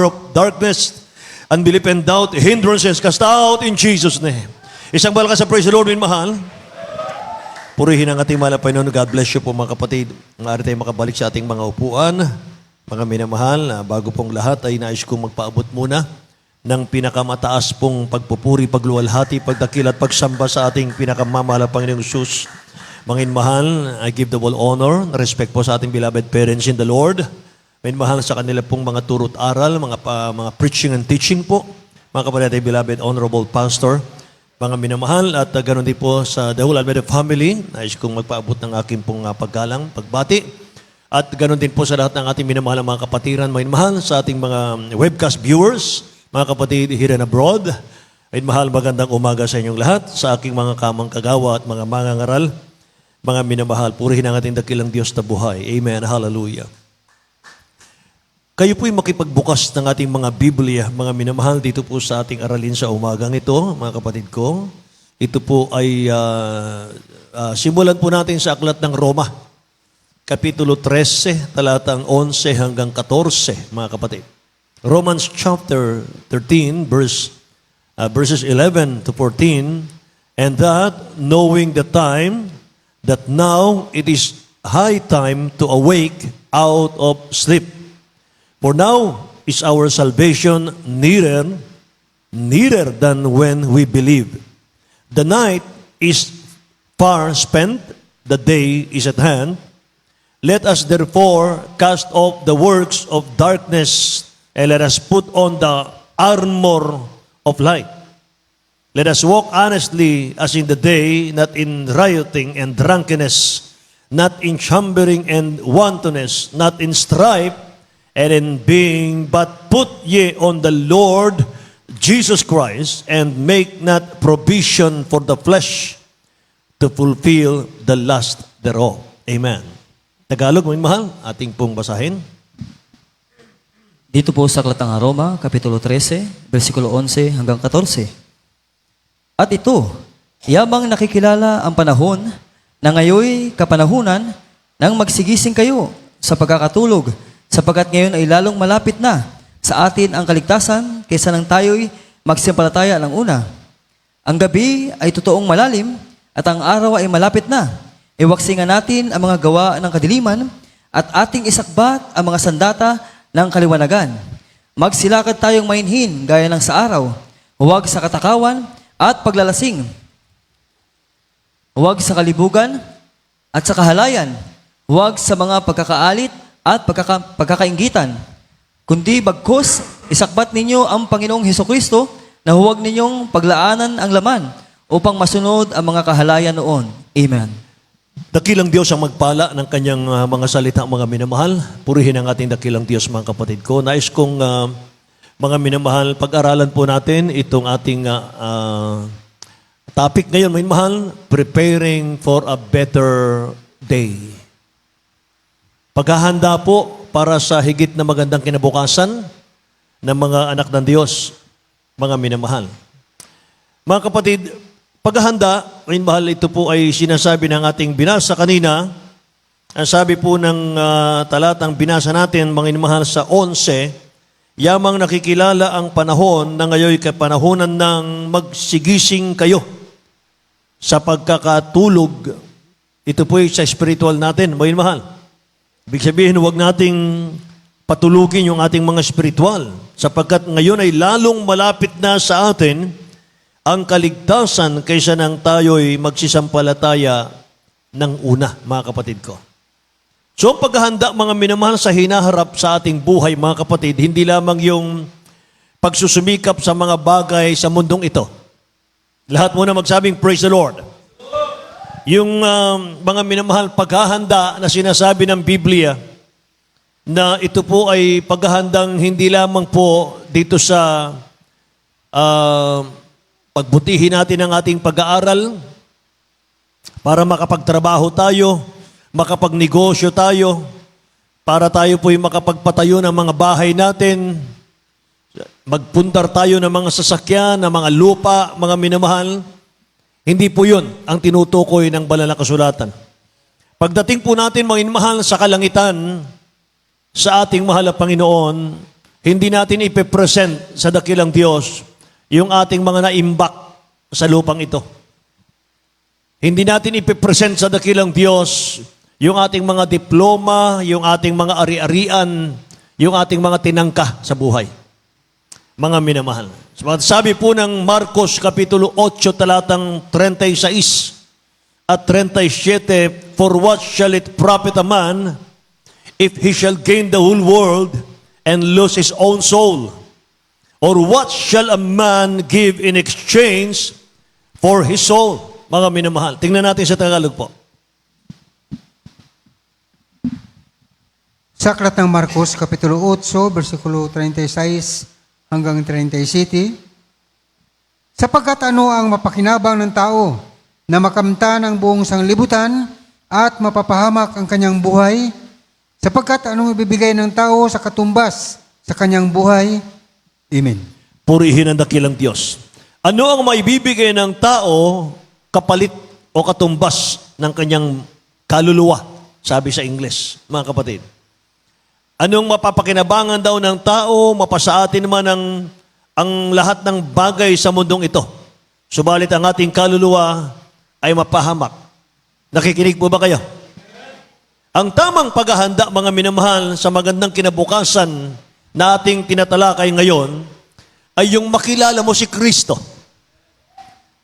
power of darkness, unbelief and doubt, hindrances, cast out in Jesus' name. Isang malakas sa praise the Lord, mahal. Purihin ang ating mahal na Panginoon. God bless you po mga kapatid. Maaari tayo makabalik sa ating mga upuan. Mga minamahal, bago pong lahat ay nais kong magpaabot muna ng pinakamataas pong pagpupuri, pagluwalhati, pagdakil at pagsamba sa ating pinakamamahal na Panginoong Sus. Mga inmahal, I give the all honor, respect po sa ating beloved parents in the Lord. Mga inmahal sa kanila pong mga turot aral, mga preaching and teaching po. Mga kapatid, beloved honorable pastor, mga minamahal, at ganoon din po sa the whole Almeida family. Nais kong magpaabot ng aking pong paggalang, pagbati. At ganoon din po sa lahat ng ating minamahal mga kapatiran, mga minamahal, sa ating mga webcast viewers, mga kapatid here and abroad. Minamahal, magandang umaga sa inyong lahat, sa aking mga kamang kagawa at mga mangangaral. Mga minamahal, purihin ang ating dakilang Diyos na buhay. Amen. Hallelujah. Kayo po'y makipagbukas ng ating mga Biblia, mga minamahal, dito po sa ating aralin sa umagang ito, mga kapatid ko. Ito po ay simulan po natin sa aklat ng Roma, Kapitulo 13, talatang 11 hanggang 14, mga kapatid. Romans chapter 13, verses 11 to 14, and that, knowing the time, that now it is high time to awake out of sleep. For now is our salvation nearer than when we believed. The night is far spent, the day is at hand. Let us therefore cast off the works of darkness, and let us put on the armor of light. Let us walk honestly as in the day, not in rioting and drunkenness, not in chambering and wantonness, not in strife, and in being, but put ye on the Lord Jesus Christ, and make not provision for the flesh to fulfill the lust thereof. Amen. Tagalog, mga mahal, ating pong basahin. Dito po sa aklat ng Roma, Kapitulo 13, versikulo 11 hanggang 14. At ito, yamang nakikilala ang panahon na ngayoy kapanahunan nang magsigising kayo sa pagkakatulog, sapagkat ngayon ay lalong malapit na sa atin ang kaligtasan kaysa nang tayo'y magsimpalataya ng una. Ang gabi ay totoong malalim at ang araw ay malapit na. Iwaksingan natin ang mga gawa ng kadiliman at ating isakbat ang mga sandata ng kaliwanagan. Magsilakad tayong mainhin gaya ng sa araw. Huwag sa katakawan at paglalasing. Huwag sa kalibugan at sa kahalayan. Huwag sa mga pagkakaalit at pagkakainggitan. Kundi bagkus, isakbat ninyo ang Panginoong Hesukristo na huwag ninyong paglaanan ang laman upang masunod ang mga kahalayan noon. Amen. Dakilang Diyos ang magpala ng kanyang mga salita, mga minamahal. Purihin ang ating dakilang Diyos, mga kapatid ko. Nais kong mga minamahal, pag-aralan po natin itong ating topic ngayon, mga minamahal, preparing for a better day. Paghahanda po para sa higit na magandang kinabukasan ng mga anak ng Diyos, mga minamahal. Mga kapatid, paghahanda, minamahal, ito po ay sinasabi ng ating binasa kanina. Ang sabi po ng talatang binasa natin, mga minamahal, sa 11, yamang nakikilala ang panahon na ngayon kapanahonan ng magsigising kayo sa pagkakatulog. Ito po ay sa spiritual natin, mga minamahal. Ibig sabihin, huwag nating patulugin yung ating mga spiritual sapagkat ngayon ay lalong malapit na sa atin ang kaligtasan kaysa nang tayo'y magsisampalataya ng una, mga kapatid ko. So, ang paghahanda, mga minamahal, sa hinaharap sa ating buhay, mga kapatid, hindi lamang yung pagsusumikap sa mga bagay sa mundong ito. Lahat muna magsabing, praise the Lord. Yung mga minamahal, paghahanda na sinasabi ng Biblia na ito po ay paghahandang hindi lamang po dito sa pagbutihin natin ang ating pag-aaral para makapagtrabaho tayo, makapagnegosyo tayo, para tayo po'y makapagpatayo ng mga bahay natin, magpuntar tayo ng mga sasakyan, ng mga lupa, mga minamahal. Hindi po yun ang tinutukoy ng banal na kasulatan. Pagdating po natin, mga minamahal, sa kalangitan, sa ating mahal na Panginoon, hindi natin ipipresent sa dakilang Diyos yung ating mga naimbak sa lupang ito. Hindi natin ipipresent sa dakilang Diyos yung ating mga diploma, yung ating mga ari-arian, yung ating mga tinangka sa buhay. Mga minamahal. Sabi po ng Marcos Kapitulo 8, talatang 36 at 37, "For what shall it profit a man if he shall gain the whole world and lose his own soul? Or what shall a man give in exchange for his soul?" Mga minamahal. Tingnan natin sa Tagalog po. Sa aklat ng Marcos, Kapitulo 8, versikulo 36 hanggang 37, "Sapagkat ano ang mapakinabang ng tao na makamta ng buong sanglibutan at mapapahamak ang kanyang buhay? Sapagkat anong ibibigay ng tao sa katumbas sa kanyang buhay?" Amen. Purihin ang dakilang Diyos. Ano ang maibibigay ng tao kapalit o katumbas ng kanyang kaluluwa? Sabi sa English, mga kapatid. Anong mapapakinabangan daw ng tao, mapasa atin naman ang lahat ng bagay sa mundong ito. Subalit ang ating kaluluwa ay mapahamak. Nakikinig po ba kayo? Ang tamang paghahanda, mga minamahal, sa magandang kinabukasan na ating tinatalakay ngayon, ay yung makilala mo si Kristo.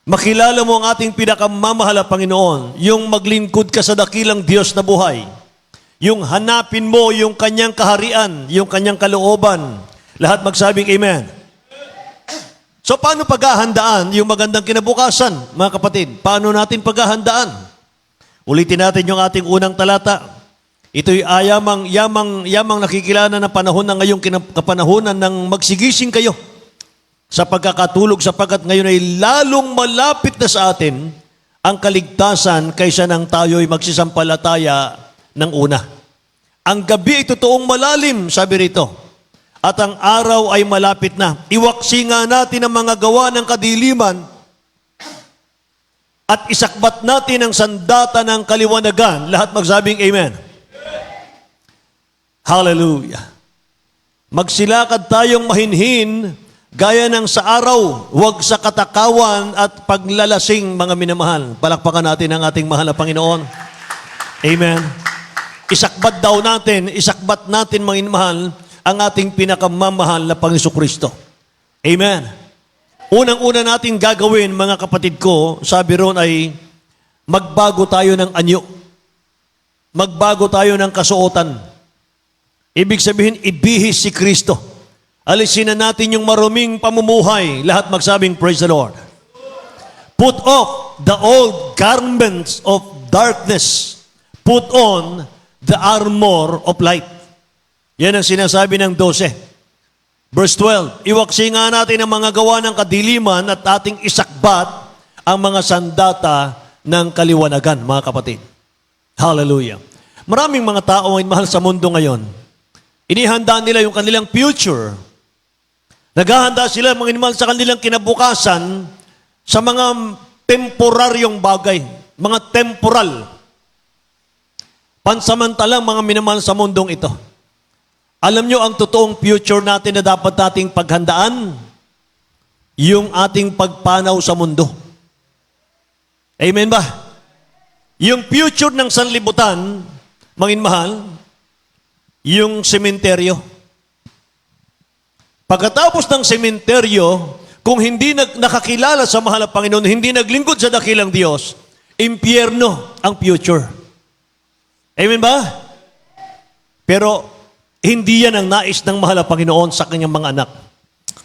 Makilala mo ang ating pinakamamahal na Panginoon, yung maglingkod ka sa dakilang Diyos na buhay, yung hanapin mo yung kanyang kaharian, yung kanyang kalooban. Lahat magsabing amen. So paano paghahandaan yung magandang kinabukasan, mga kapatid? Paano natin paghahandaan? Ulitin natin yung ating unang talata. Ito'y yamang nakikilala na panahon na ngayong kapanahonan ng magsigising kayo sa pagkakatulog, sapagkat ngayon ay lalong malapit na sa atin ang kaligtasan kaysa nang tayo'y magsisampalataya ng una. Ang gabi ay totoong malalim, sabi rito, at ang araw ay malapit na. Iwaksi nga natin ang mga gawa ng kadiliman at isakbat natin ang sandata ng kaliwanagan. Lahat magsabing amen. Hallelujah. Magsilakad tayong mahinhin gaya ng sa araw, huwag sa katakawan at paglalasing, mga minamahal. Palakpakan natin ang ating mahal na Panginoon. Amen. Isakbat natin, mga minamahal, ang ating pinakamamahal na Panginoon Kristo. Amen. Unang-una natin gagawin, mga kapatid ko, sabi ron ay magbago tayo ng anyo. Magbago tayo ng kasuotan. Ibig sabihin, ibihis si Kristo. Alisin na natin yung maruming pamumuhay. Lahat magsabing, praise the Lord. Put off the old garments of darkness. Put on the armor of light. Yan ang sinasabi ng 12. Verse 12, iwaksi nga natin ang mga gawa ng kadiliman at ating isakbat ang mga sandata ng kaliwanagan, mga kapatid. Hallelujah. Maraming mga tao ay mahal sa mundo ngayon. Inihanda nila yung kanilang future. Naghahanda sila, mga inimahal, sa kanilang kinabukasan sa mga temporaryong bagay, mga temporal. Pansamantalang, mga minamahal, sa mundong ito. Alam nyo ang totoong future natin na dapat nating paghandaan? Yung ating pagpanaw sa mundo. Amen ba? Yung future ng sanlibutan, mga minamahal, yung sementeryo. Pagkatapos ng sementeryo, kung hindi nakakilala sa mahal na Panginoon, hindi naglingkod sa dakilang Diyos, impyerno ang future. Amen ba? Pero hindi yan ang nais ng mahal na Panginoon sa kanyang mga anak.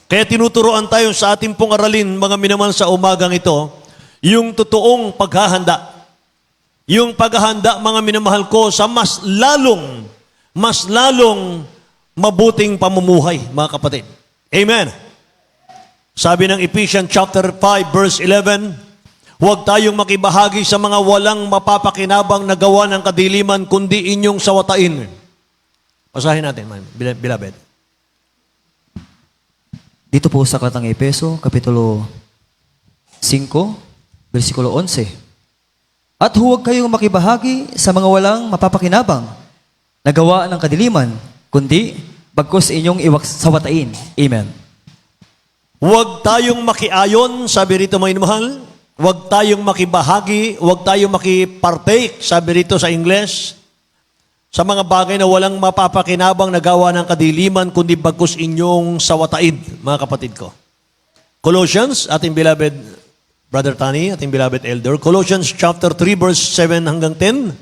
Kaya tinuturoan tayo sa ating pong aralin, mga minamahal, sa umagang ito, yung totoong paghahanda. Yung paghahanda, mga minamahal ko, sa mas lalong mabuting pamumuhay, mga kapatid. Amen. Sabi ng Ephesians chapter 5, verse 11, huwag tayong makibahagi sa mga walang mapapakinabang na gawa ng kadiliman, kundi inyong sawatain. Basahin natin, beloved. Dito po sa aklat ng Efeso, Kapitulo 5, versikulo 11. At huwag kayong makibahagi sa mga walang mapapakinabang na gawa ng kadiliman, kundi bagkus inyong sawatain. Amen. Huwag tayong makiayon, sabi rito mga inumahal. Huwag tayong makibahagi, huwag tayong makipartake, sabi rito sa Ingles, sa mga bagay na walang mapapakinabang na gawa ng kadiliman, kundi bagkus inyong sawatain, mga kapatid ko. Colossians, ating beloved Brother Tani, ating beloved elder, Colossians chapter 3, verse 7 hanggang 10.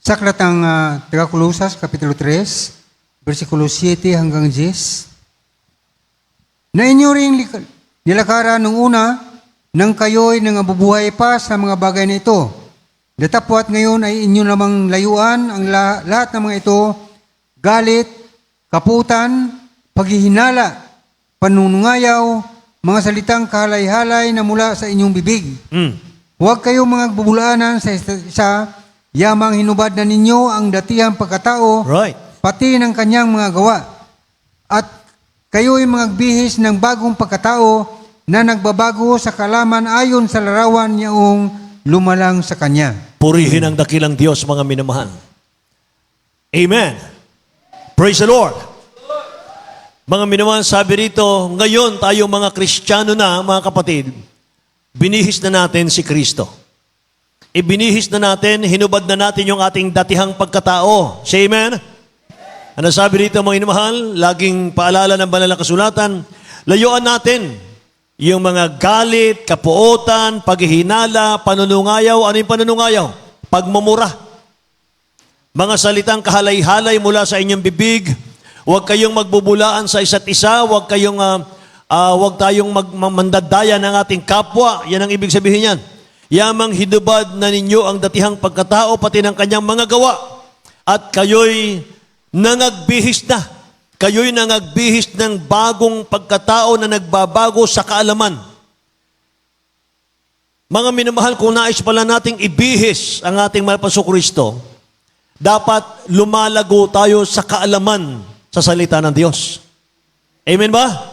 Sa aklat ng taga-Kolosas, Kapitulo 3, versikulo 7 hanggang 10. Na inyo ring nilakaran nung una nang kayo'y nangabubuhay pa sa mga bagay na ito. Datapwat ngayon ay inyo namang layuan ang lahat ng mga ito, galit, kaputan, paghihinala, panunungayaw, mga salitang kahalay-halay na mula sa inyong bibig. Huwag kayong mga bubulaanan sa isa't isa, yamang hinubad na ninyo ang datihang pagkatao, Right. pati ng kanyang mga gawa. At kayo'y mga bihis ng bagong pagkatao na nagbabago sa kalaman ayon sa larawan niyong lumalang sa Kanya. Purihin ang dakilang Diyos, mga minamahal. Amen. Praise the Lord. Mga minamahal, sabi rito, ngayon tayo mga Kristiyano na, mga kapatid, binihis na natin si Kristo. Ibinihis na natin, hinubad na natin yung ating datihang pagkatao. Say amen? Ano sabi rito mga inamahal, laging paalala ng banal na kasulatan, layuan natin yung mga galit, kapuotan, paghihinala, panunungayaw. Ano yung panunungayaw? Pagmumura. Mga salitang kahalay-halay mula sa inyong bibig. Huwag kayong magbubulaan sa isa't isa. Huwag tayong mandadaya ng ating kapwa. Yan ang ibig sabihin yan. Yamang hinubad na ninyo ang datihang pagkatao, pati ng kanyang mga gawa. At kayo'y nangagbihis na. Kayo'y nangagbihis ng bagong pagkatao na nagbabago sa kaalaman. Mga minamahal, kung nais pala nating ibihis ang ating mahal na Kristo, dapat lumalago tayo sa kaalaman sa salita ng Diyos. Amen ba?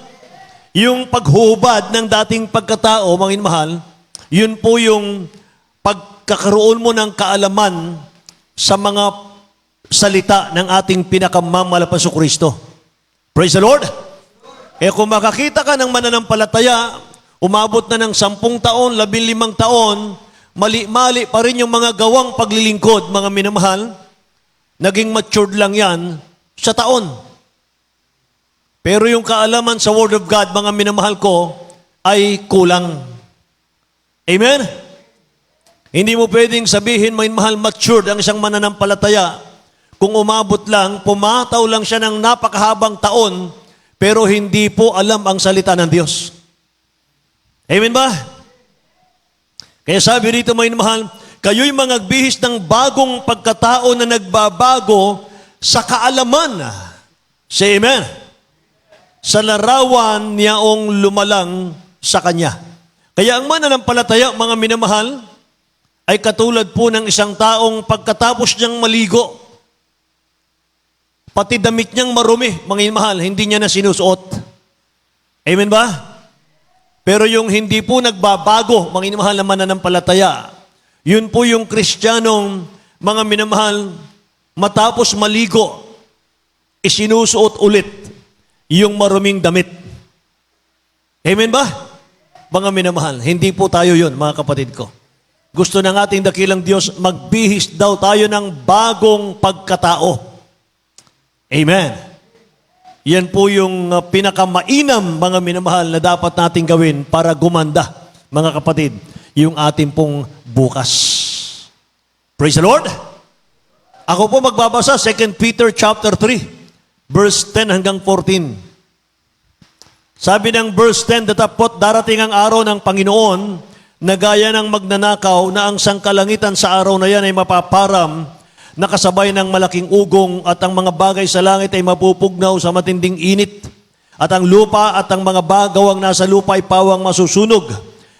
Yung paghuhubad ng dating pagkatao, mga minamahal, yun po yung pagkakaroon mo ng kaalaman sa mga salita ng ating pinakamamalapas sa Kristo. Praise the Lord! Kung makakita ka ng mananampalataya, umabot na ng 10 taon, 15 taon, mali-mali pa rin yung mga gawang paglilingkod, mga minamahal, naging matured lang yan sa taon. Pero yung kaalaman sa Word of God, mga minamahal ko, ay kulang. Amen? Hindi mo pwedeng sabihin, mga minamahal, matured ang isang mananampalataya kung umabot lang, pumataw lang siya ng napakahabang taon, pero hindi po alam ang salita ng Diyos. Amen ba? Kaya sabi rito, mga inamahal, kayo'y mga bihis ng bagong pagkatao na nagbabago sa kaalaman. Say amen. Sa larawan niyong lumalang sa Kanya. Kaya ang mananampalataya, mga minamahal, ay katulad po ng isang taong pagkatapos niyang maligo, pati damit niyang marumi, mga inamahal, hindi niya na sinusuot. Amen ba? Pero yung hindi po nagbabago, mga inamahal na mananampalataya, yun po yung Kristiyanong, mga minamahal, matapos maligo, isinusuot ulit yung maruming damit. Amen ba? Mga minamahal, hindi po tayo yun, mga kapatid ko. Gusto ng ating dakilang Diyos, magbihis daw tayo ng bagong pagkatao. Amen. Yan po yung pinakamainam, mga minamahal, na dapat nating gawin para gumanda, mga kapatid, yung ating pong bukas. Praise the Lord! Ako po magbabasa, 2 Peter chapter 3, verse 10 hanggang 14. Sabi ng verse 10, datapot darating ang araw ng Panginoon na gaya ng magnanakaw na ang sangkalangitan sa araw na yan ay mapaparam, nakasabay ng malaking ugong at ang mga bagay sa langit ay mapupugnaw sa matinding init at ang lupa at ang mga bagawang nasa lupa ay pawang masusunog.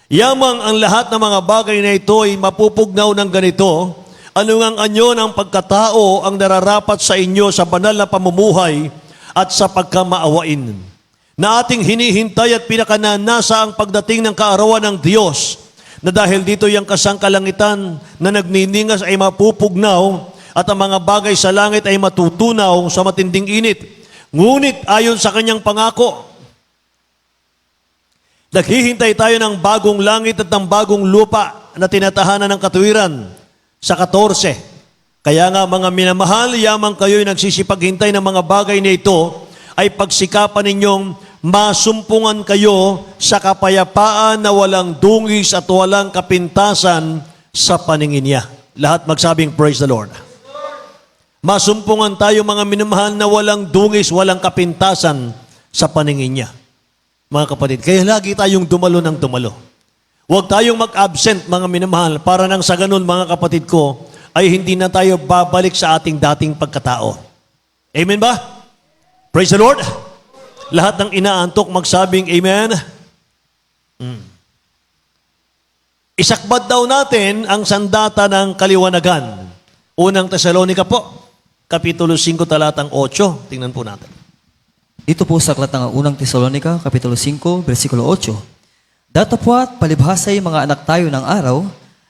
Yamang ang lahat ng mga bagay na ito ay mapupugnaw ng ganito, anong anyo ng pagkatao ang nararapat sa inyo sa banal na pamumuhay at sa pagkamaawain, na ating hinihintay at pinakananasa ang pagdating ng kaarawan ng Diyos, na dahil dito yung kasangkalangitan na nagniningas ay mapupugnaw, at ang mga bagay sa langit ay matutunaw sa matinding init. Ngunit ayon sa kanyang pangako, naghihintay tayo ng bagong langit at ng bagong lupa na tinatahanan ng katuwiran sa 14. Kaya nga mga minamahal, yamang kayo'y nagsisipaghintay ng mga bagay na ito, ay pagsikapan ninyong masumpungan kayo sa kapayapaan na walang dungis at walang kapintasan sa paningin niya. Lahat magsabing praise the Lord. Masumpungan tayo mga minamahal na walang dungis, walang kapintasan sa paningin niya. Mga kapatid, kaya lagi tayong dumalo ng dumalo. Huwag tayong mag-absent mga minamahal para nang sa ganun mga kapatid ko ay hindi na tayo babalik sa ating dating pagkatao. Amen ba? Praise the Lord. Lahat ng inaantok magsabing amen. Isakbad daw natin ang sandata ng kaliwanagan. Unang Tesalonika po, Kapitulo 5, talatang 8. Tingnan po natin. Ito po sa aklat ng unang Tesalonika, Kapitulo 5, versikulo 8. Datapwat palibhasay mga anak tayo ng araw,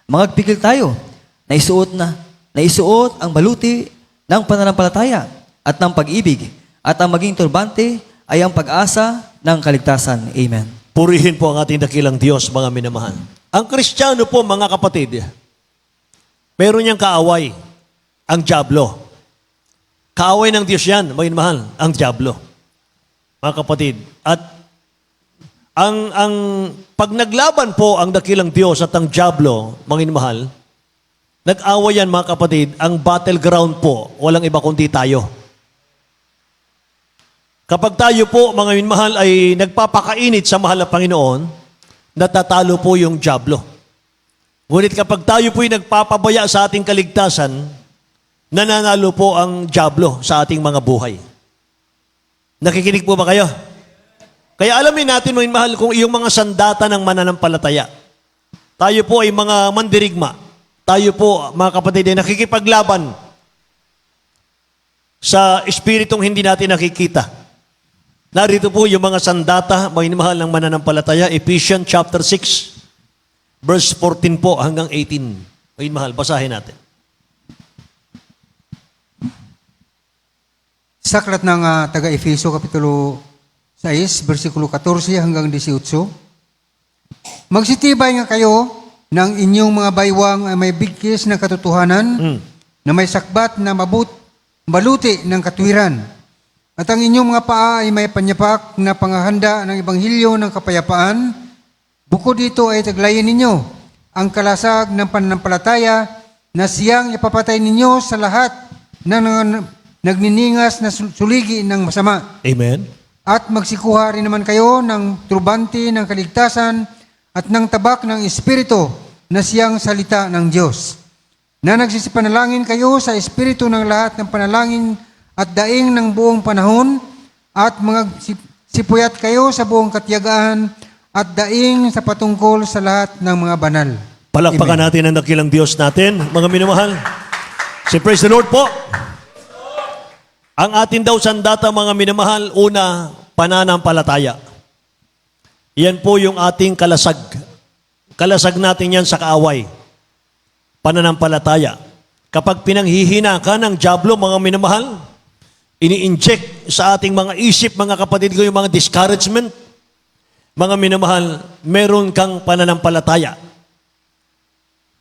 magpigil tayo na isuot ang baluti ng pananampalataya at ng pag-ibig at ang maging turbante ay ang pag-asa ng kaligtasan. Amen. Purihin po ang ating dakilang Diyos, mga minamahal. Ang Kristiyano po, mga kapatid, meron niyang kaaway, ang dyablo. Kaaway ng Diyos yan, mga minamahal, ang dyablo. Mga kapatid, at ang pag naglaban po ang dakilang Diyos at ang dyablo, mga minamahal, nag-away yan, mga kapatid, ang battleground po, walang iba kundi tayo. Kapag tayo po, mga minamahal, ay nagpapakainit sa mahal na Panginoon, natatalo po yung dyablo. Ngunit kapag tayo po ay nagpapabaya sa ating kaligtasan, nananalo po ang dyablo sa ating mga buhay. Nakikinig po ba kayo? Kaya alamin natin, mga minamahal, kung iyong mga sandata ng mananampalataya. Tayo po ay mga mandirigma. Tayo po, mga kapatid, ay nakikipaglaban sa espiritong hindi natin nakikita. Narito po yung mga sandata, mga minamahal ng mananampalataya, Ephesians chapter 6, verse 14 po hanggang 18. Mga minamahal, basahin natin. Sa aklat ng taga-Efeso, Kapitulo 6, versikulo 14 hanggang 18. Magsitibay nga kayo ng inyong mga baywang ay may bigkis ng katotohanan na may sakbat na baluti ng katwiran. At ang inyong mga paa ay may panyapak na panghahanda ng ebanghelyo ng kapayapaan. Bukod dito ay taglayin ninyo ang kalasag ng pananampalataya na siyang ipapatay ninyo sa lahat ng nagniningas na suligi ng masama. Amen. At magsikuha rin naman kayo ng turbante ng kaligtasan at ng tabak ng Espiritu na siyang salita ng Diyos. Na nagsisipanalangin kayo sa Espiritu ng lahat ng panalangin at daing ng buong panahon at mga sipuyat kayo sa buong katiyagaan at daing sa patungkol sa lahat ng mga banal. Palakpakan natin ang dakilang Diyos natin, mga minamahal. Si praise the Lord po. Ang atin daw sandata, mga minamahal, una, pananampalataya. Yan po yung ating kalasag. Kalasag natin yan sa kaaway. Pananampalataya. Kapag pinanghihina ka ng dyablo, mga minamahal, ini-inject sa ating mga isip, mga kapatid ko, yung mga discouragement, mga minamahal, meron kang pananampalataya.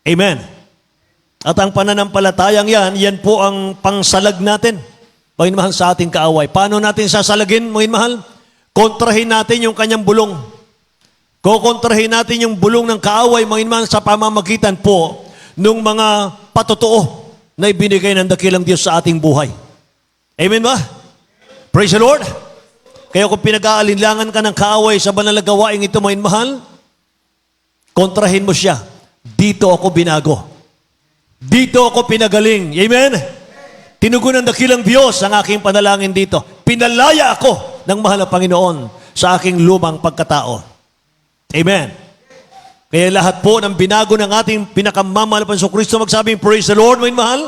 Amen. At ang pananampalatayang yan po ang pangsalag natin, mga minamahal, sa ating kaaway. Paano natin sasalagin, mga minamahal? Kontrahin natin yung kanyang bulong. Kukontrahin natin yung bulong ng kaaway, mga minamahal, sa pamamagitan po ng mga patotoo na ibinigay ng dakilang Diyos sa ating buhay. Amen ba? Praise the Lord. Kaya kung pinag-aalinlangan ka ng kaaway sa banal na gawaing ito, mga minamahal, kontrahin mo siya. Dito ako binago. Dito ako pinagaling. Amen? Tinugon ng dakilang Diyos ang aking panalangin dito. Pinalaya ako ng mahal na Panginoon sa aking lumang pagkatao. Amen. Kaya lahat po ng binago ng ating pinakamamahal na Kristo, magsabing, praise the Lord, mga mahal.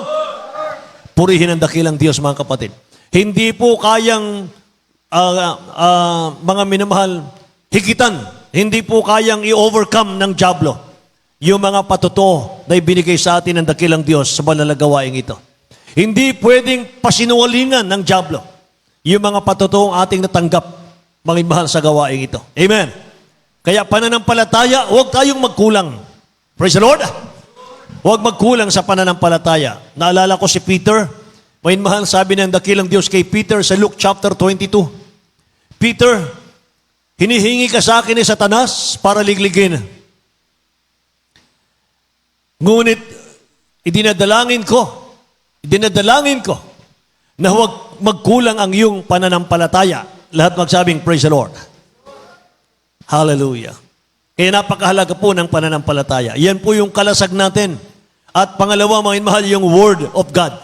Purihin ang dakilang Diyos, mga kapatid. Hindi po kayang, mga minamahal, higitan. Hindi po kayang i-overcome ng dyablo yung mga patotoo na ibinigay sa atin ng dakilang Diyos sa banal na gawaing ito. Hindi pwedeng pasinungalingan ng dyablo yung mga patotoong ating natanggap, mga mahal sa gawaing ito. Amen. Kaya pananampalataya, huwag tayong magkulang. Praise the Lord. Huwag magkulang sa pananampalataya. Naalala ko si Peter, mga mahal, sabi ng dakilang Diyos kay Peter sa Luke chapter 22. Peter, hinihingi ka sa akin ni Satanas para ligligin. Ngunit, idinadalangin ko na huwag magkulang ang iyong pananampalataya. Lahat magsabing, praise the Lord. Hallelujah. Kaya napakahalaga po ng pananampalataya. Yan po yung kalasag natin. At pangalawa, mga mahal, yung Word of God.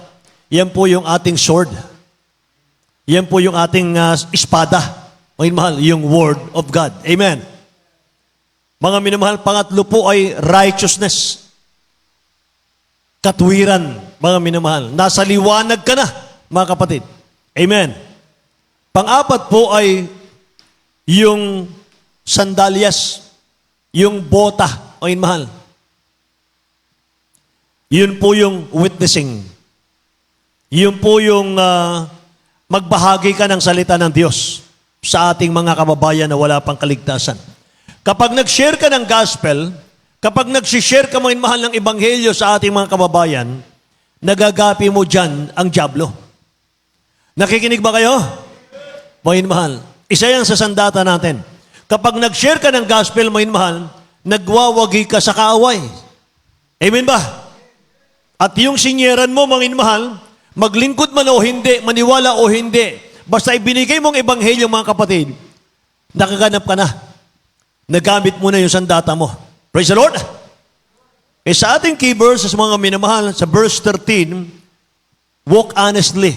Yan po yung ating sword. Yan po yung ating espada. Mga mahal, yung Word of God. Amen. Mga minamahal, pangatlo po ay righteousness. Katwiran, mga minamahal. Nasa liwanag ka na, mga kapatid. Amen. Pang-apat po ay yung sandalyas, yung bota, mga mahal. Yun po yung witnessing. Yun po yung magbahagi ka ng salita ng Diyos sa ating mga kababayan na wala pang kaligtasan. Kapag nag-share ka ng gospel, kapag nag-share ka mga mahal ng ebanghelyo sa ating mga kababayan, nagagapi mo dyan ang dyablo. Nakikinig ba kayo? Mga mahal, isa yan sa sandata natin. Kapag nag-share ka ng gospel, mga mahal, nagwawagi ka sa kaaway. Amen ba? At yung sinyeran mo, mga mahal, maglingkod man o hindi, maniwala o hindi, basta ibinigay mong ebanghelyo, mga kapatid, nakaganap ka na. Nagamit mo na yung sandata mo. Praise the Lord! Eh sa ating key verses, mga minamahal, sa verse 13, walk honestly.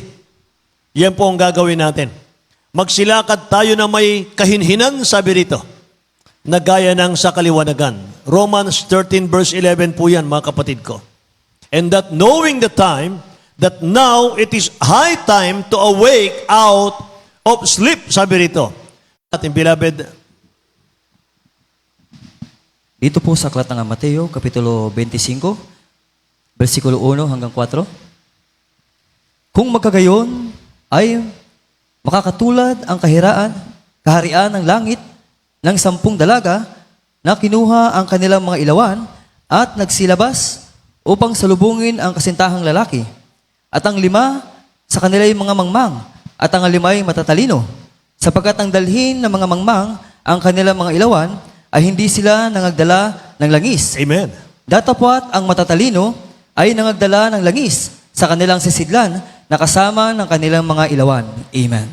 Yan po ang gagawin natin. Magsilakad tayo na may kahinhinan, sabi rito, na gaya ng sa kaliwanagan. Romans 13 verse 11 po yan, mga kapatid ko. And that knowing the time, that now it is high time to awake out of sleep, sabi rito. Ating beloved, Dito po sa aklat ng Mateo, Kapitulo 25, versikulo 1 hanggang 4. Kung magkagayon ay makakatulad ang kaharian ng langit ng 10 dalaga na kinuha ang kanilang mga ilawan at nagsilabas upang salubungin ang kasintahang lalaki. At ang 5 sa kanila'y mga mangmang at ang 5 matatalino, sapagkat ang dalhin ng mga mangmang ang kanilang mga ilawan ay hindi sila nangagdala ng langis. Amen. Datapwat ang matatalino ay nangagdala ng langis sa kanilang sisidlan na kasama ng kanilang mga ilawan. Amen.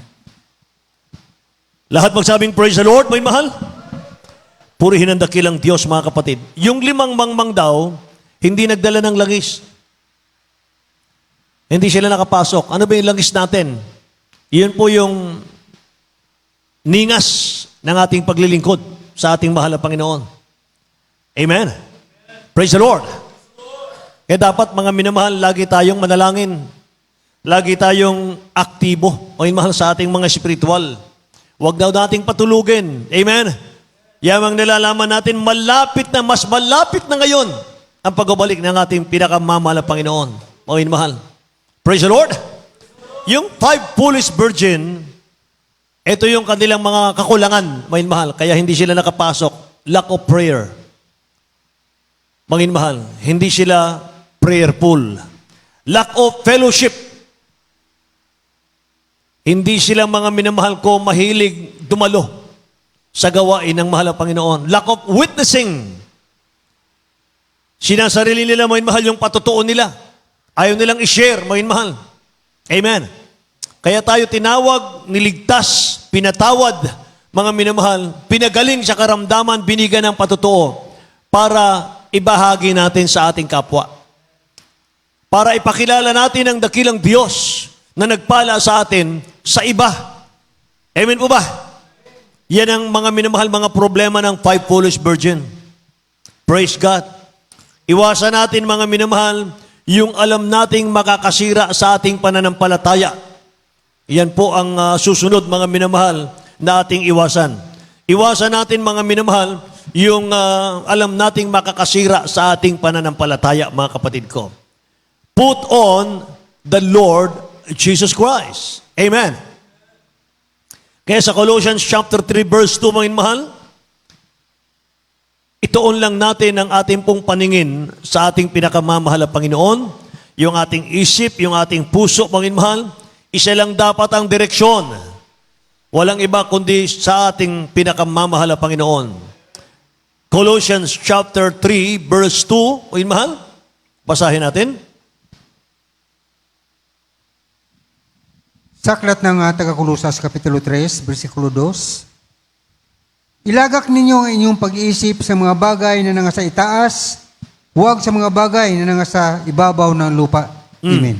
Lahat magsabing praise the Lord, may mahal. Purihin ang dakilang Diyos, mga kapatid. Yung 5 mangmang daw, hindi nagdala ng langis. Hindi sila nakapasok. Ano ba yung langis natin? Iyon po yung ningas ng ating paglilingkod sa ating mahal na Panginoon. Amen. Praise the Lord. Kaya dapat mga minamahal, lagi tayong manalangin. Lagi tayong aktibo. Mga mahal sa ating mga spiritual. Huwag daw nating patulugin. Amen. Yamang nilalaman natin, mas malapit na ngayon ang pagbabalik ng ating pinakamamahal na Panginoon. Mga mahal. Praise the Lord. Yung 5 foolish virgin, ito yung kanilang mga kakulangan, mga mahal, kaya hindi sila nakapasok. Lack of prayer. Mga mahal, hindi sila prayerful. Lack of fellowship. Hindi sila mga minamahal ko mahilig dumalo sa gawain ng mahal na Panginoon. Lack of witnessing. Sinasarili nila, mga mahal, yung patotoo nila. Ayaw nilang i-share, mga mahal. Amen. Kaya tayo tinawag, niligtas, pinatawad, mga minamahal, pinagaling sa karamdaman, binigyan ng patotoo para ibahagi natin sa ating kapwa. Para ipakilala natin ang dakilang Diyos na nagpala sa atin sa iba. Amen po ba? Yan ang mga minamahal, mga problema ng 5 foolish virgin. Praise God. Iwasan natin, mga minamahal, yung alam nating makakasira sa ating pananampalataya. Yan po ang susunod, mga minamahal, na ating iwasan. Iwasan natin, mga minamahal, yung alam nating makakasira sa ating pananampalataya, mga kapatid ko. Put on the Lord Jesus Christ. Amen. Kaya sa Colossians chapter 3 verse 2, mga mahal, ituon lang natin ang ating pong paningin sa ating pinakamamahal na Panginoon, yung ating isip, yung ating puso, mga mahal, isa lang dapat ang direksyon. Walang iba kundi sa ating pinakamamahal na Panginoon. Colossians chapter 3 verse 2, mga mahal, basahin natin. Sa aklat ng taga-Kolosas, Kapitulo 3, versikulo 2, ilagak ninyo ang inyong pag-iisip sa mga bagay na nangasa itaas, huwag sa mga bagay na nangasa ibabaw ng lupa. Amen.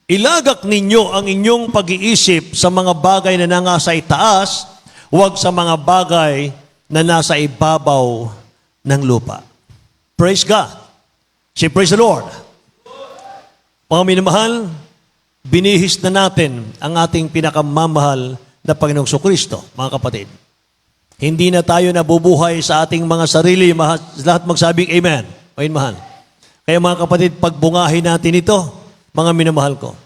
Ilagak ninyo ang inyong pag-iisip sa mga bagay na nangasa itaas, huwag sa mga bagay na nasa ibabaw ng lupa. Praise God. Say, praise the Lord. Mga minamahal, binihis na natin ang ating pinakamamahal na Panginoong Kristo, mga kapatid. Hindi na tayo nabubuhay sa ating mga sarili, lahat magsabing amen. Mga mahal. Kaya mga kapatid, pagbungahin natin ito, mga minamahal ko.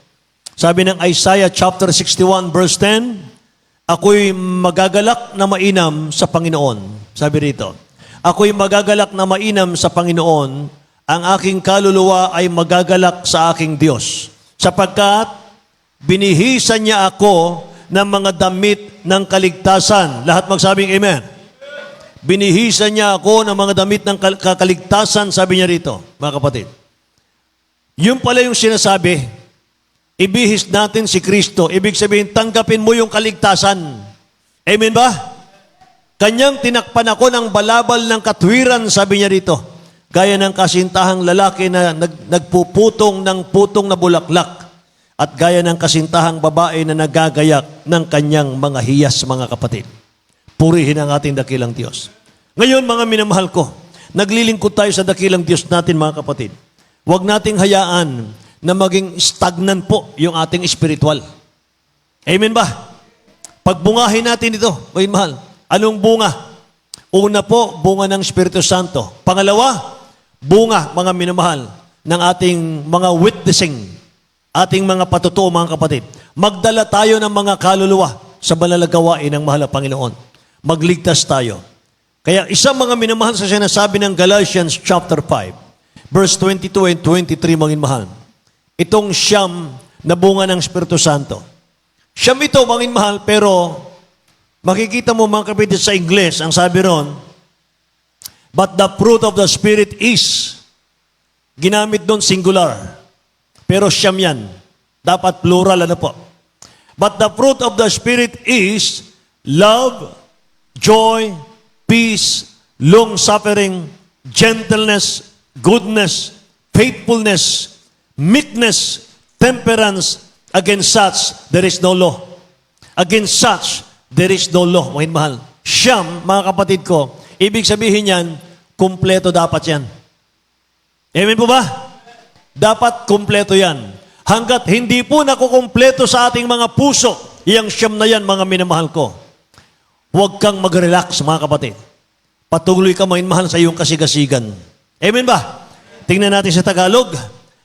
Sabi ng Isaiah chapter 61 verse 10, ako'y magagalak na mainam sa Panginoon. Sabi rito, ako'y magagalak na mainam sa Panginoon, ang aking kaluluwa ay magagalak sa aking Diyos. Sapagkat binihisan niya ako ng mga damit ng kaligtasan. Lahat magsabing amen. Binihisan niya ako ng mga damit ng kaligtasan, sabi niya rito, mga kapatid. Yun pala yung sinasabi, ibihis natin si Kristo. Ibig sabihin, tanggapin mo yung kaligtasan. Amen ba? Kanyang tinakpan ako ng balabal ng katwiran, sabi niya rito. Gaya ng kasintahang lalaki na nagpuputong ng putong na bulaklak at gaya ng kasintahang babae na nagagayak ng kanyang mga hiyas, mga kapatid. Purihin ang ating dakilang Diyos. Ngayon, mga minamahal ko, naglilingkod tayo sa dakilang Diyos natin, mga kapatid. Huwag nating hayaan na maging stagnant po yung ating spiritual. Amen ba? Pagbungahin natin ito, mga mahal. Anong bunga? Una po, bunga ng Espiritu Santo. Pangalawa, bunga, mga minamahal, ng ating mga witnessing, ating mga patutuo, mga kapatid. Magdala tayo ng mga kaluluwa sa malalagawain ng mahal na Panginoon. Magligtas tayo. Kaya isang mga minamahal sa sinasabi ng Galatians chapter 5, verse 22 and 23, mga mahal. Itong siyam na bunga ng Espiritu Santo. Siyam ito, mga mahal, pero makikita mo, mga kapatid, sa Ingles, ang sabi ron, but the fruit of the Spirit is, ginamit doon singular. Pero siyam yan. Dapat plural, ano po. But the fruit of the Spirit is love, joy, peace, long-suffering, gentleness, goodness, faithfulness, meekness, temperance. Against such, there is no law. Against such, there is no law. Mga mahal. Siyam, mga kapatid ko, ibig sabihin yan, kumpleto dapat yan. Amen po ba? Dapat kumpleto yan. Hanggat hindi po nakukumpleto sa ating mga puso, iyang siyam na yan, mga minamahal ko, huwag kang mag-relax, mga kapatid. Patuloy ka, mga mahal, sa iyong kasigasigan. Amen ba? Tingnan natin sa Tagalog.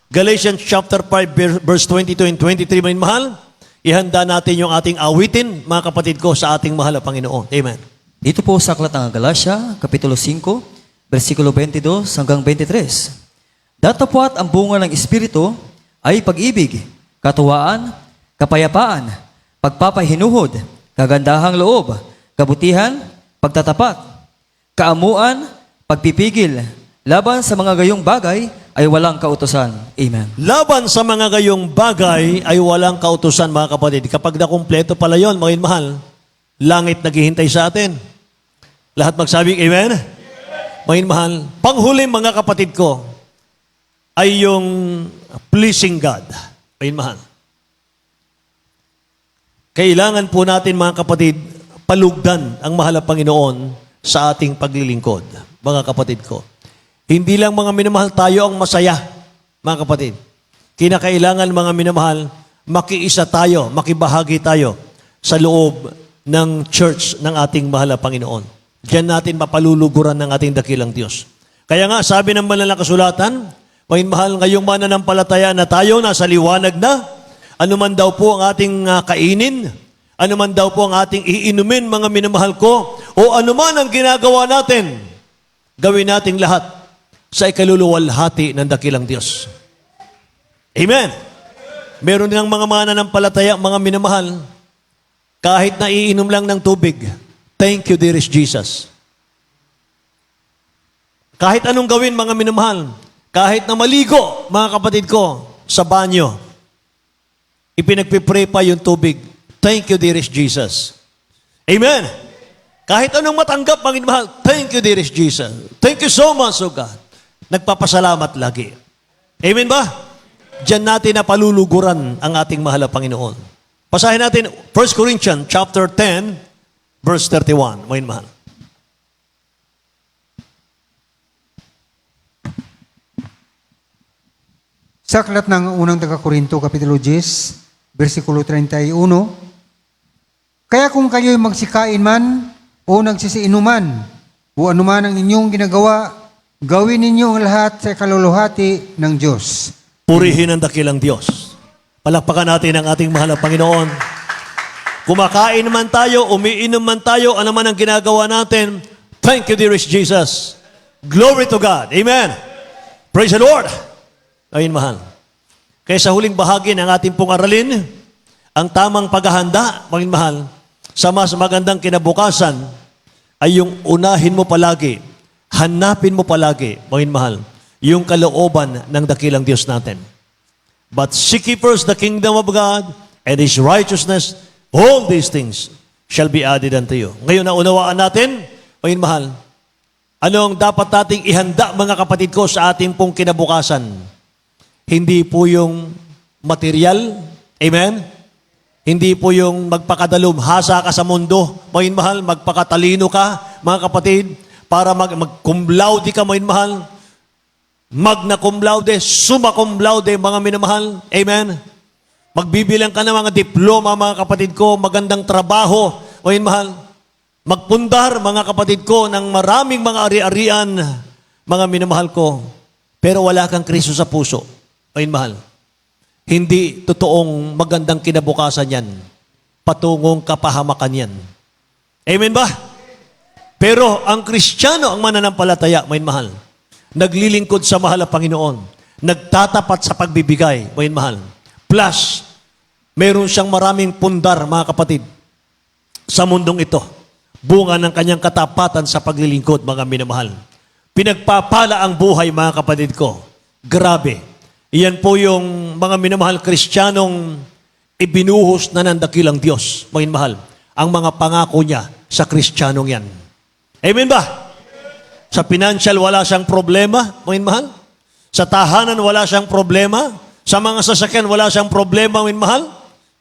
Galatians chapter 5, verse 22 and 23, mga mahal. Ihanda natin yung ating awitin, mga kapatid ko, sa ating mahal na Panginoon. Amen. Dito po sa aklat ng Galatia, Kapitulo 5, versikulo 22 hanggang 23. Datapwat ang bunga ng Espiritu ay pag-ibig, katuwaan, kapayapaan, pagpapahinuhod, kagandahang loob, kabutihan, pagtatapat, kaamuan, pagpipigil, laban sa mga gayong bagay ay walang kautusan. Amen. Laban sa mga gayong bagay ay walang kautusan, mga kapatid. Kapag nakumpleto pala yun, mga mahal, langit naghihintay sa atin. Lahat magsabing amen? Mga mahal, panghuli, mga kapatid ko, ay yung pleasing God. Mga mahal. Kailangan po natin, mga kapatid, palugdan ang mahal na Panginoon sa ating paglilingkod. Mga kapatid ko. Hindi lang, mga minamahal, tayo ang masaya, mga kapatid. Kinakailangan, mga minamahal, makiisa tayo, makibahagi tayo sa loob ng church ng ating mahal na Panginoon. Diyan natin mapaluluguran ng ating dakilang Diyos. Kaya nga, sabi ng banal na kasulatan, Mga mahal, ngayong mananampalataya na tayo, nasa liwanag na, ano man daw po ang ating kainin, ano man daw po ang ating iinumin, mga minamahal ko, o ano man ang ginagawa natin, gawin nating lahat sa ikaluluwalhati ng dakilang Diyos. Amen. Meron ng mga mananampalataya, mga minamahal, kahit na iinom lang ng tubig, thank you, dearest Jesus. Kahit anong gawin, mga minamahal, kahit na maligo, mga kapatid ko, sa banyo, ipinagpipray pa yung tubig, thank you, dearest Jesus. Amen. Kahit anong matanggap, mga minamahal, thank you, dearest Jesus. Thank you so much, oh God. Nagpapasalamat lagi. Amen ba? Diyan natin na paluluguran ang ating mahal na Panginoon. Basahin natin 1 Corinthians chapter 10, verse 31. Mga mahal. Sa aklat ng unang taga-Korinto, Kapitulo 10, versikulo 31, kaya kung kayo'y magsikain man o nagsisiinuman o anuman ang inyong ginagawa, gawin ninyo ang lahat sa kaluluhati ng Diyos. Purihin ang dakilang Diyos. Palakpakan natin ang ating mahal na Panginoon. Kumakain man tayo, umiinom man tayo, ano man ang ginagawa natin, thank you, dearest Jesus. Glory to God. Amen. Praise the Lord. Ayun, mahal. Kaya sa huling bahagi ng ating pong aralin, ang tamang paghahanda, mga mahal, sa mas magandang kinabukasan, ay yung unahin mo palagi, hanapin mo palagi, mga mahal, yung kalooban ng dakilang Diyos natin. But seek ye first the kingdom of God and His righteousness, all these things shall be added unto you. Ngayon, naunawaan natin, mga mahal, anong dapat nating ihanda, mga kapatid ko, sa ating pong kinabukasan? Hindi po yung material, amen? Hindi po yung magpakadalumhasa ka sa mundo, mga mahal, magpakatalino ka, mga kapatid, para mag-cum laude ka, mga mahal, magna cum laude, summa cum laude, mga minamahal, amen? Magbibilang ka ng mga diploma, mga kapatid ko, magandang trabaho, mga mahal, magpundar, mga kapatid ko, ng maraming mga ari-arian, mga minamahal ko, pero wala kang Kristo sa puso, mga mahal. Hindi totoong magandang kinabukasan yan. Patungong kapahamakan yan. Amen ba? Pero ang Kristiyano, ang mananampalataya, mga mahal, naglilingkod sa mahal na Panginoon, nagtatapat sa pagbibigay, mga mahal. Plus, meron siyang maraming pundar, mga kapatid, sa mundong ito. Bunga ng kanyang katapatan sa paglilingkod, mga minamahal. Pinagpapala ang buhay, mga kapatid ko. Grabe. Iyan po yung mga minamahal Kristiyanong ibinuhos na ng dakilang Diyos, mga minamahal. Ang mga pangako niya sa Kristiyanong yan. Amen ba? Sa financial, wala siyang problema, mga mahal. Sa tahanan, wala siyang problema. Sa mga sasakyan, wala siyang problema, mga mahal.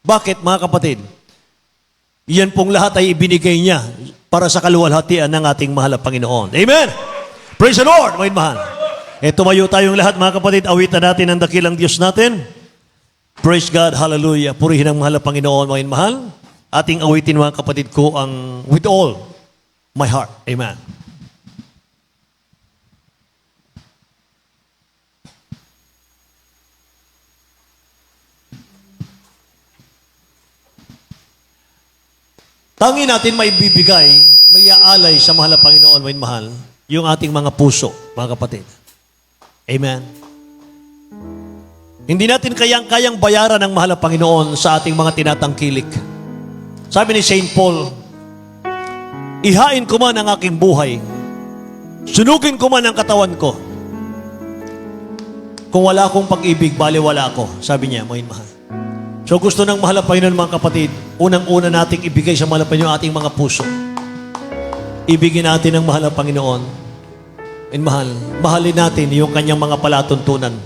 Bakit, mga kapatid? Iyan pong lahat ay ibinigay niya para sa kaluwalhatian ng ating mahal na Panginoon. Amen! Praise the Lord, mga mahal. Tumayo tayong lahat, mga kapatid. Awitan natin ang dakilang Diyos natin. Praise God, hallelujah. Purihin ang mahal na Panginoon, mga mahal. Ating awitin, mga kapatid ko, ang with all my heart. Amen. Tangi natin may bibigay, may aalay sa mahal na Panginoon, may mahal, yung ating mga puso, mga kapatid. Amen. Hindi natin kayang bayaran ang mahal na Panginoon sa ating mga tinatangkilik. Sabi ni St. Paul, ihain ko man ang aking buhay, sunugin ko man ang katawan ko. Kung wala akong pag-ibig, bali wala ako, sabi niya, mga mahal. So gusto ng mahal na Panginoon, mga kapatid, unang-una nating ibigay sa mahal na Panginoon ating mga puso. Ibigin natin ang mahal na Panginoon. And mahalin natin yung kanyang mga palatuntunan.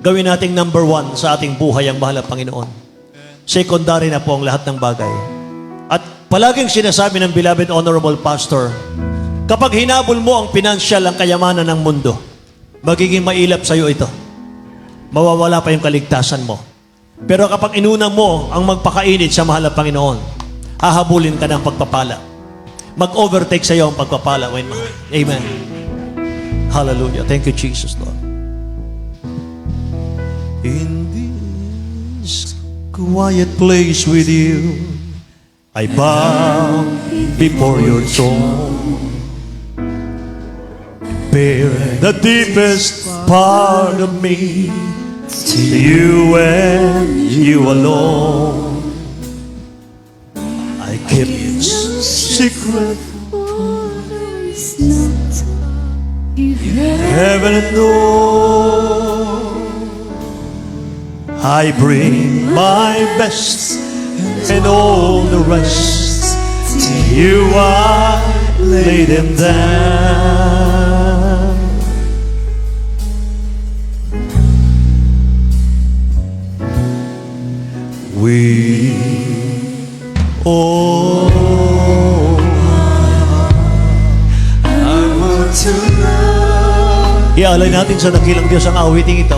Gawin nating number 1 sa ating buhay ang mahal na Panginoon. Secondary na po ang lahat ng bagay. At palaging sinasabi ng beloved honorable pastor, kapag hinabol mo ang pinansyal, ang kayamanan ng mundo, magiging mailap sa iyo ito. Mawawala pa yung kaligtasan mo. Pero kapag inuna mo ang magpakainit sa mahal na Panginoon, hahabulin ka ng pagpapala. Mag-overtake sa iyo ang pagpapala. Amen. Hallelujah. Thank you, Jesus, Lord. quiet place with you. I bow before your throne. Bare the deepest part of me to you and you alone. I keep secret heaven and earth. I bring my best and all the rest to you. I lay them down. We all I want to love. Ialay natin sa dakilang Diyos ang awiting ito.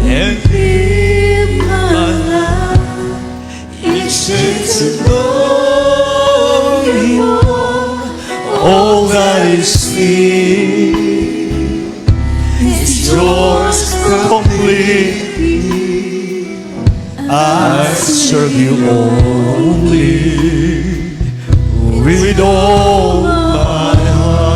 And live my life each day to know you. All that is me is yours completely. I serve you only with all my heart.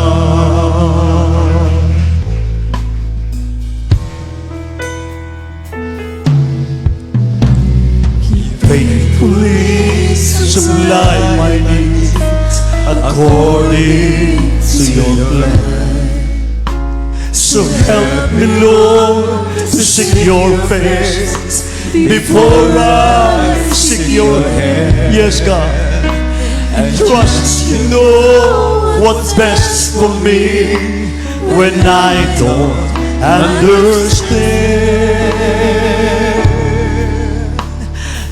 Faithfully supply my needs according to your plan. So help me, Lord, to seek your face before I seek your hand. Yes, God. And trust you know what's best for me when I don't understand.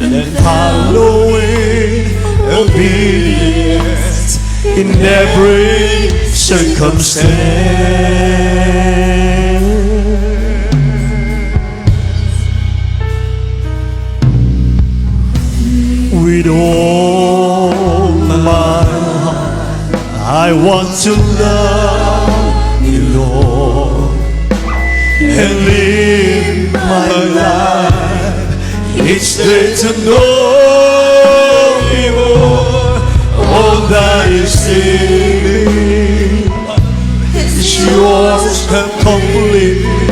And following obedience in every circumstance. With all my heart, I want to love you, Lord, and live my life each day to know you more. All that is in me is yours completely.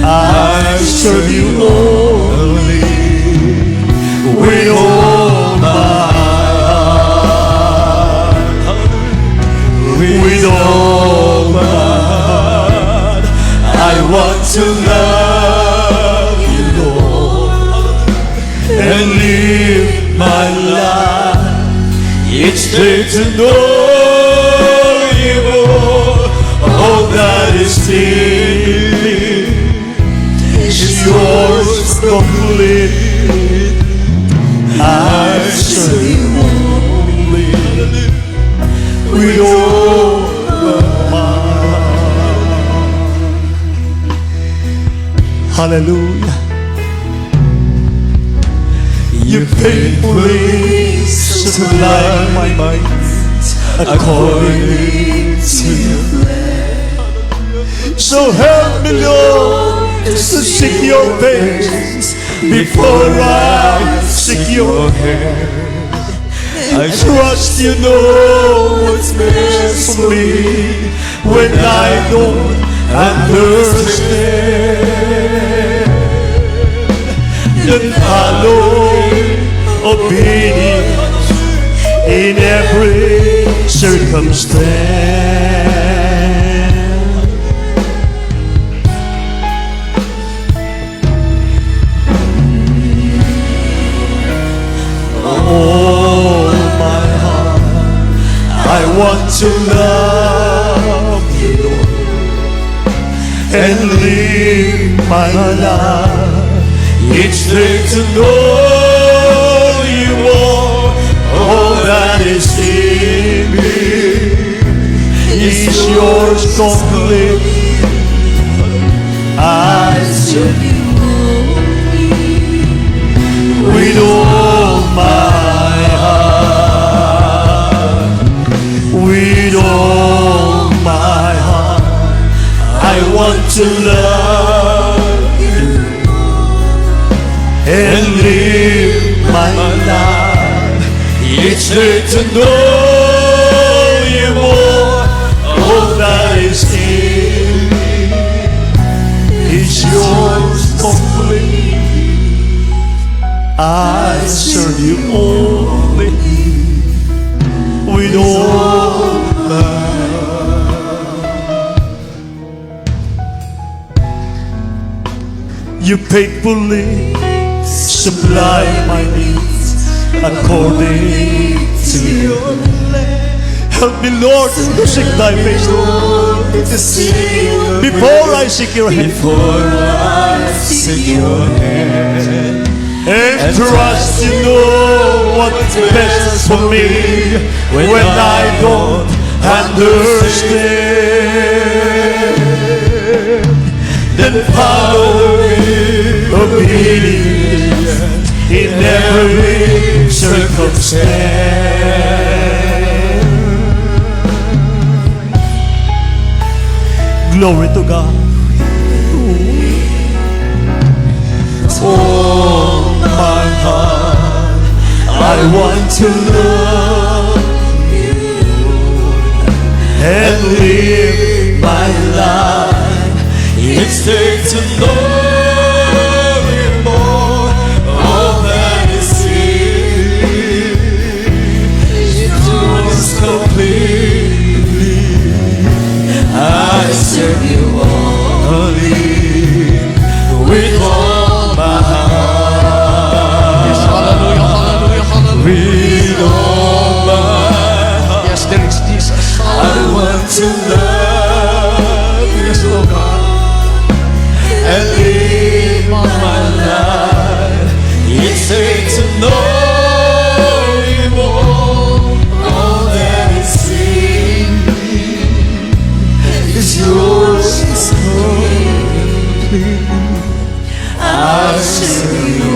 I serve you only with all my heart, with all my heart. I want to love you, Lord, and live my life each day to know you more. All that is in me is yours completely. I serve you only with all my heart. Hallelujah. You faithfully supply my needs according to your plan. So help me, Lord, to seek your face before I seek your hand. I trust you know what's best for me when I don't understand. And follow obedience in every circumstance. Oh, my heart, I want to love you, Lord, and live my life each day to know you more. All that is in me is yours completely. I serve you with all my heart, with all my heart. I want to love you and live my life. It's good to know you more. All that is in me is yours completely. I serve you only with all my heart. You faithfully supply my needs according to your plan. Help me, Lord, to seek thy face, Lord, before I seek your hand. And trust you know what's best for me when I don't understand. Then follow me, obedience in every circumstance. Glory to God. Oh, my heart, I want to love you and live my life. It's good to know you more. All that is in is yours completely. I serve you only with all my heart. Yes, hallelujah, hallelujah, hallelujah. With all my heart. Yes, there is Jesus. I want to love you, Yes, Lord God. and live my life. It's good to know you more. All that is in me is yours completely. I serve you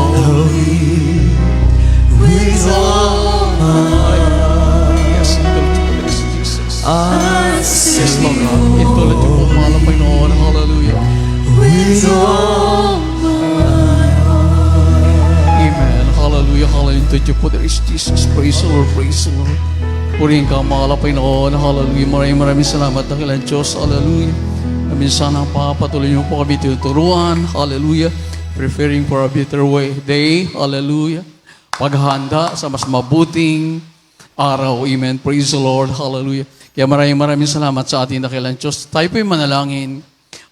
only with all my heart. Yes, ituloy si Jesus. I Yes, serve Lord you God. Ituloy po, mahal ang Panginoon. Hallelujah. with all my heart. Amen. Hallelujah, hallelujah. Thank you po, there is Jesus. Praise the Lord, praise the Lord. Purihin ka, mahal ang Panginoon. Hallelujah. Maraming salamat. Dakilang Diyos. Hallelujah. Amin sana patuloy niyo po kami tinuturuan. Hallelujah. Preparing for a better day. Hallelujah. Paghahanda sa mas mabuting araw. Amen. Praise the Lord. Hallelujah. Kaya maraming salamat sa ating dakilang Diyos. Tayo po'y manalangin.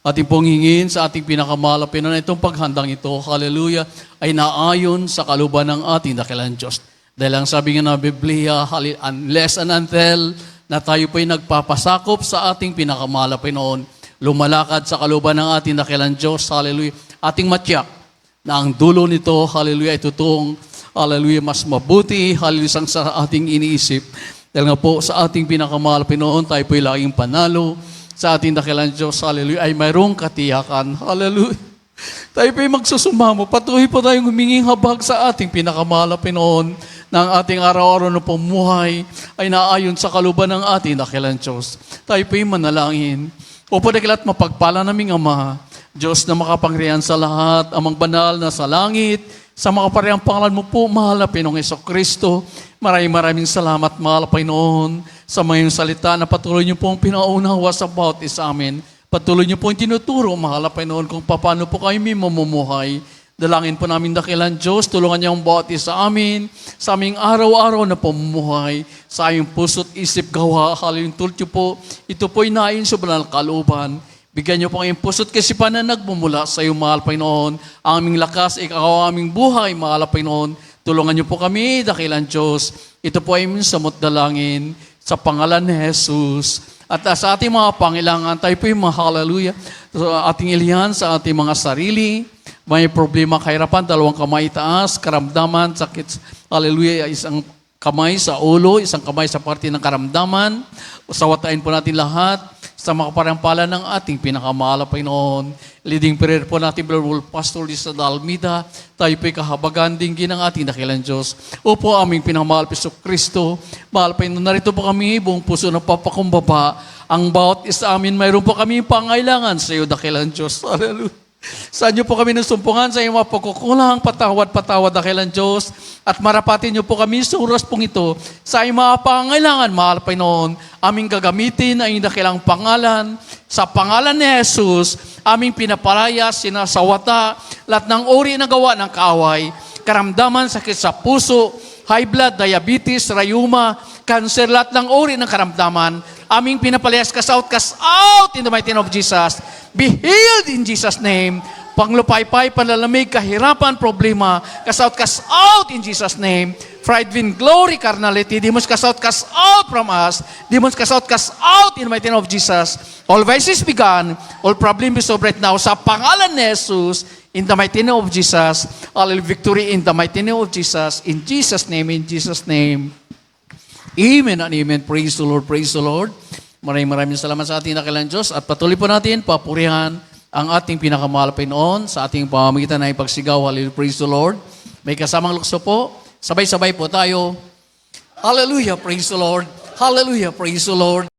Ating pong hingin sa ating pinakamalapit na itong paghandang ito. Hallelujah. Ay naayon sa kaluban ng ating dakilang Diyos. Dahil ang sabi nga ng Biblia, unless and until na tayo po'y nagpapasakop sa ating pinakamalapit noon, lumalakad sa kaluban ng ating dakilang Diyos, hallelujah, ating matyak na ang dulo nito, hallelujah, ay totoong, hallelujah, mas mabuti, hallelujah, sa ating iniisip. Dahil nga po, sa ating pinakamalapit noon, tayo po'y laging panalo, sa ating dakilang Diyos, hallelujah, ay mayroong katiyakan, hallelujah. Tayo po'y magsusumamo, patuloy po tayong huminging habag sa ating pinakamalapit noon, ng ating araw-araw na pumuhay ay naayon sa kaluban ng ating dakilang Diyos. Tayo po'y manalangin. O padakilat mapagpala naming Ama, Diyos na makapangyarihan sa lahat, Amang banal na sa langit, sa makaparehang pangalan mo po, mahal na Pinoong Jesucristo. Maraming salamat, mahal na Panginoon, sa mga salita na patuloy niyo pong pinaunawa sa bawat isa amin. Patuloy niyo pong tinuturo, mahal na Panginoon, kung paano po kayo mamumuhay. Dalangin po namin dakilang Diyos, tulungan niyo ang bawat isa amin sa aming araw-araw na pamumuhay, sa aming puso't isip gawa. Hallelujah, tulad niyo po, ito po'y nain sa banal kalooban. Bigyan niyo po ang puso't kasipan na nagmumula sa iyo, mahal Panginoon. Ang aming lakas, ikaw ang aming buhay, mahal Panginoon. Tulungan niyo po kami, dakilang Diyos. Ito po ay aming samot dalangin sa pangalan ni Jesus. At sa ating mga pangailangan, tayo po yung hallelujah, sa ating ilihan, sa ating mga sarili, may problema, kahirapan, dalawang kamay itaas, karamdaman, sakit, hallelujah, isang kamay sa ulo, isang kamay sa parte ng karamdaman. Sawatain po natin lahat sa makaparampala ng ating pinakamahal na Panginoon. Leading prayer po natin, Brother Pastor Lisa Dalmida, tayo po'y kahabagan dinggin ng ating dakilang Diyos. Opo, aming pinakamahal Piso Kristo, mahal Panginoon, narito po kami, buong puso na papakumbaba. Ang bawat isa amin, mayroon po kami pangailangan sa iyo, dakilang Diyos. Hallelujah. Saan niyo po kami nasumpungan sa iyong mga pagkukulang, patawad dakilang Diyos. At marapatin niyo po kami sa oras pong ito sa iyong mga pangailangan, mahal Panginoon. Aming gagamitin ang iyong dakilang pangalan. Sa pangalan ni Jesus, aming pinapalaya, sinasawata, lahat ng uri ng gawa ng kaaway, karamdaman, sakit sa puso, high blood, diabetes, rayuma, cancer, lahat ng uri ng karamdaman, aming pinapalayas, cast out in the mighty name of Jesus. Be healed in Jesus' name. Panglupaypay, panlalamig, kahirapan, problema, cast out in Jesus' name. Pride, vain glory, carnality, demons cast out from us. Demons cast out in the mighty name of Jesus. All vices be gone, all problems be solved right now. Sa pangalan ni Jesus, in the mighty name of Jesus, all victory in the mighty name of Jesus. In Jesus' name, in Jesus' name. Amen and amen. Praise the Lord, praise the Lord. Maraming salamat sa ating dakilang Diyos at patuloy po natin papurihan ang ating pinakamahal na Panginoon sa ating pamamagitan na ipagsigaw. Hallelujah, praise the Lord. May kasamang lukso po. Sabay-sabay po tayo. Hallelujah, praise the Lord. Hallelujah, praise the Lord.